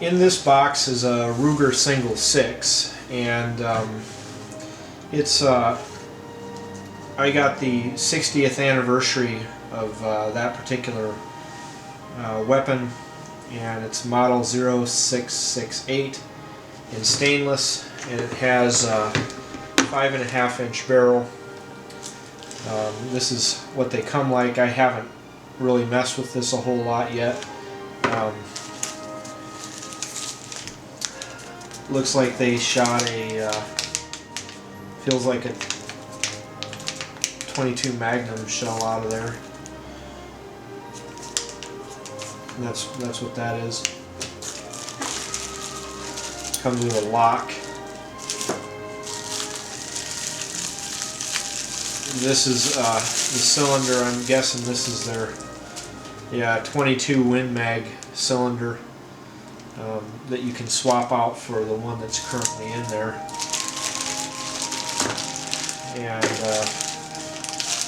In this box is a Ruger Single 6, and it's I got the 60th anniversary of that particular weapon, and it's model 0668 in stainless, and it has a 5.5-inch barrel. This is what they come like. I haven't really messed with this a whole lot yet. Looks like they shot a, feels like a 22 Magnum shell out of there. And that's what that is. Comes with a lock. This is the cylinder. I'm guessing this is their 22 Win Mag cylinder that you can swap out for the one that's currently in there. And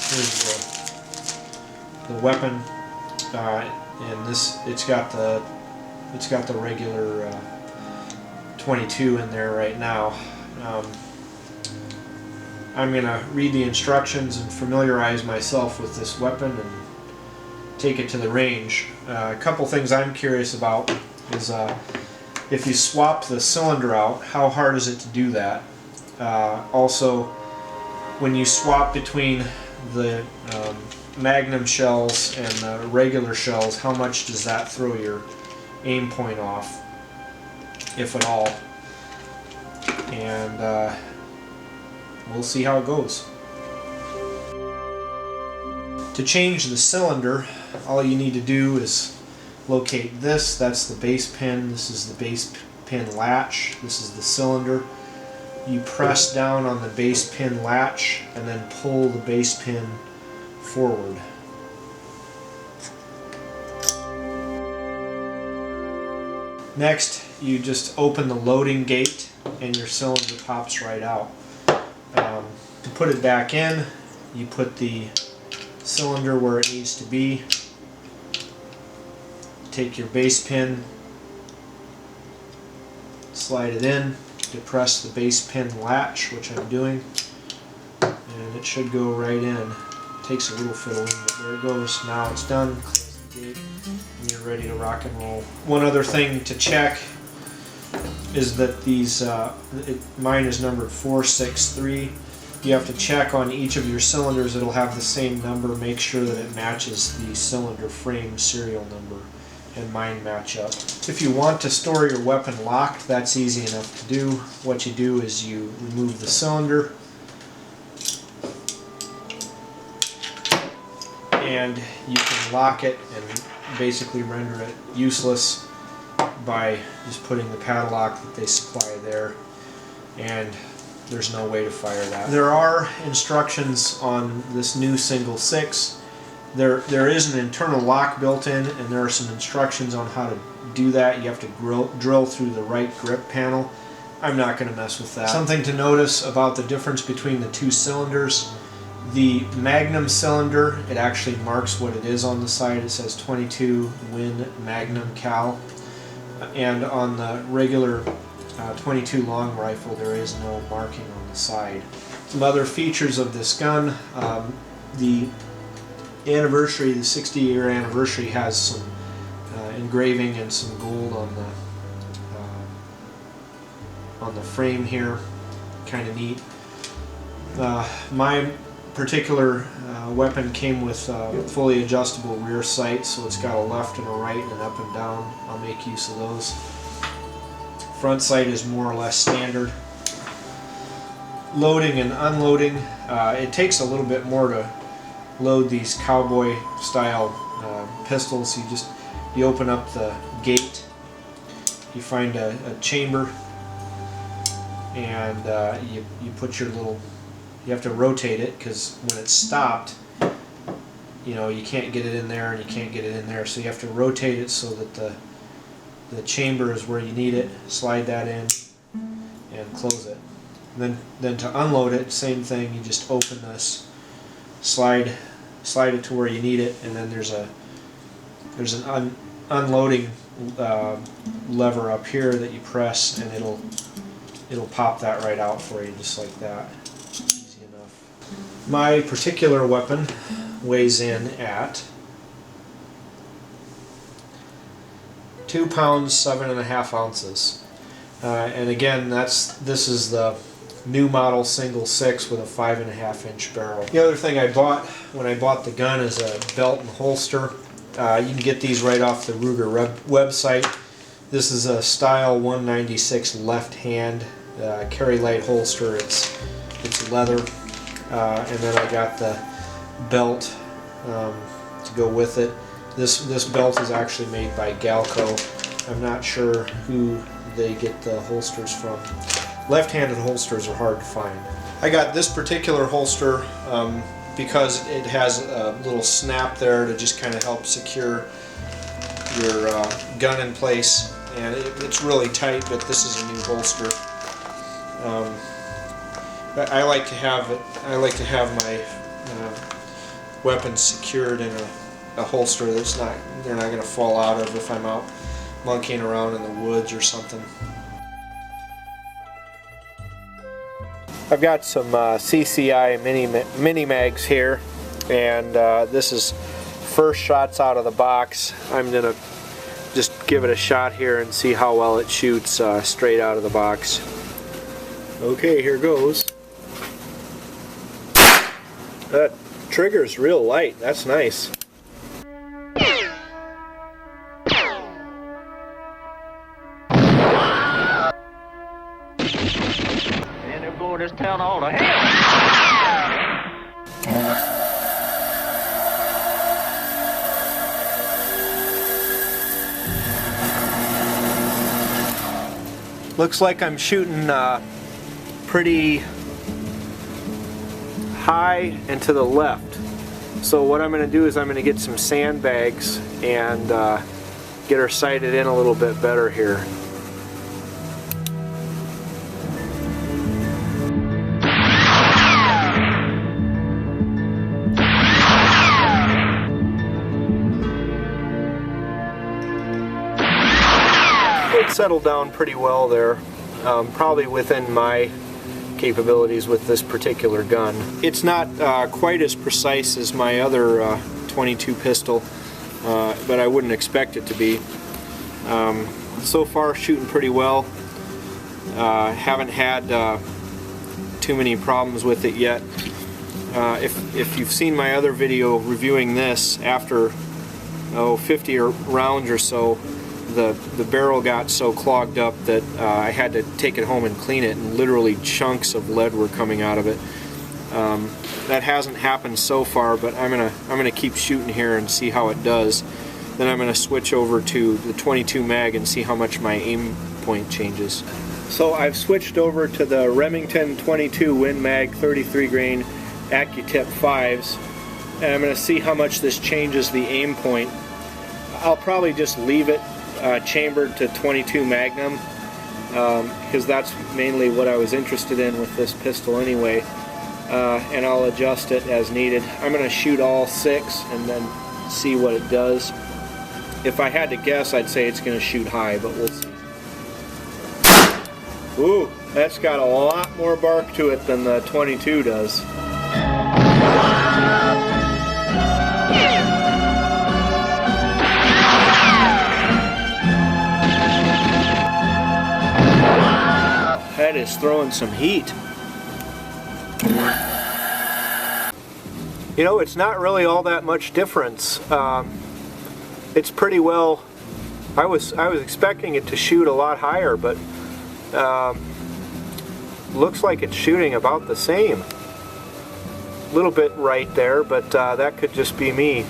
here's the weapon, and this it's got the regular 22 in there right now. I'm going to read the instructions and familiarize myself with this weapon and take it to the range. A couple things I'm curious about is if you swap the cylinder out, how hard is it to do that? Also, when you swap between the Magnum shells and the regular shells, how much does that throw your aim point off, if at all? And we'll see how it goes. To change the cylinder, all you need to do is locate this. That's the base pin. This is the base pin latch. This is the cylinder. You press down on the base pin latch and then pull the base pin forward. Next, you just open the loading gate and your cylinder pops right out. To put it back in, you put the cylinder where it needs to be. Take your base pin, slide it in, depress the base pin latch, which I'm doing, and it should go right in. It takes a little fiddling, but there it goes. Now it's done. Close the gate, and you're ready to rock and roll. One other thing to check is that these, mine is numbered 463. You have to check on each of your cylinders. It'll have the same number. Make sure that it matches the cylinder frame serial number, and mine match up. If you want to store your weapon locked, that's easy enough to do. What you do is you remove the cylinder, and you can lock it and basically render it useless by just putting the padlock that they supply there, and there's no way to fire that. There are instructions on this new Single 6. There is an internal lock built in, and there are some instructions on how to do that. You have to drill through the right grip panel. I'm not going to mess with that. Something to notice about the difference between the two cylinders. The Magnum cylinder, it actually marks what it is on the side. It says 22 Win Magnum Cal. And on the regular 22 long rifle, there is no marking on the side. Some other features of this gun, the anniversary, the 60-year anniversary, has some engraving and some gold on the frame here. Kind of neat. My particular weapon came with fully adjustable rear sights, so it's got a left and a right and an up and down. I'll make use of those. Front sight is more or less standard. Loading and unloading, it takes a little bit more to load these cowboy style pistols. You open up the gate, you find a chamber, and you put your little, you have to rotate it, because when it's stopped, you know, you can't get it in there and you can't get it in there, so you have to rotate it so that the chamber is where you need it. Slide that in and close it. And then to unload it, same thing. You just open this, slide it to where you need it, and then there's an unloading lever up here that you press, and it'll pop that right out for you, just like that. Easy enough. My particular weapon weighs in at 2 pounds 7.5 ounces, and again, this is the new model single 6 with a 5.5 inch barrel. The other thing I bought when I bought the gun is a belt and holster. You can get these right off the Ruger website. This is a Style 196 left hand carry light holster. It's leather, and then I got the belt to go with it. This belt is actually made by Galco. I'm not sure who they get the holsters from. Left-handed holsters are hard to find. I got this particular holster because it has a little snap there to just kind of help secure your gun in place, and it's really tight, but this is a new holster. I like to have it. I like to have my weapons secured in a holster that's they're not going to fall out of if I'm out monkeying around in the woods or something. I've got some CCI mini mags here, and this is first shots out of the box. I'm gonna just give it a shot here and see how well it shoots straight out of the box. Okay, here goes. That trigger's real light. That's nice. This town all to hell. Looks like I'm shooting pretty high and to the left. So what I'm going to do is I'm going to get some sandbags and get her sighted in a little bit better here. It settled down pretty well there, probably within my capabilities with this particular gun. It's not quite as precise as my other 22 pistol, but I wouldn't expect it to be. So far, shooting pretty well. Haven't had too many problems with it yet. If you've seen my other video reviewing this, after 50 rounds or so, the barrel got so clogged up that I had to take it home and clean it, and literally chunks of lead were coming out of it. That hasn't happened so far, but I'm gonna keep shooting here and see how it does. Then I'm gonna switch over to the 22 mag and see how much my aim point changes. So I've switched over to the Remington 22 Win Mag 33 grain AccuTip 5s, and I'm gonna see how much this changes the aim point. I'll probably just leave it chambered to 22 Magnum, because that's mainly what I was interested in with this pistol anyway, and I'll adjust it as needed. I'm going to shoot all 6 and then see what it does. If I had to guess, I'd say it's going to shoot high, but we'll see. Ooh, that's got a lot more bark to it than the 22 does. That is throwing some heat. You know, it's not really all that much difference. It's pretty well. I was expecting it to shoot a lot higher, but looks like it's shooting about the same. A little bit right there, but that could just be me.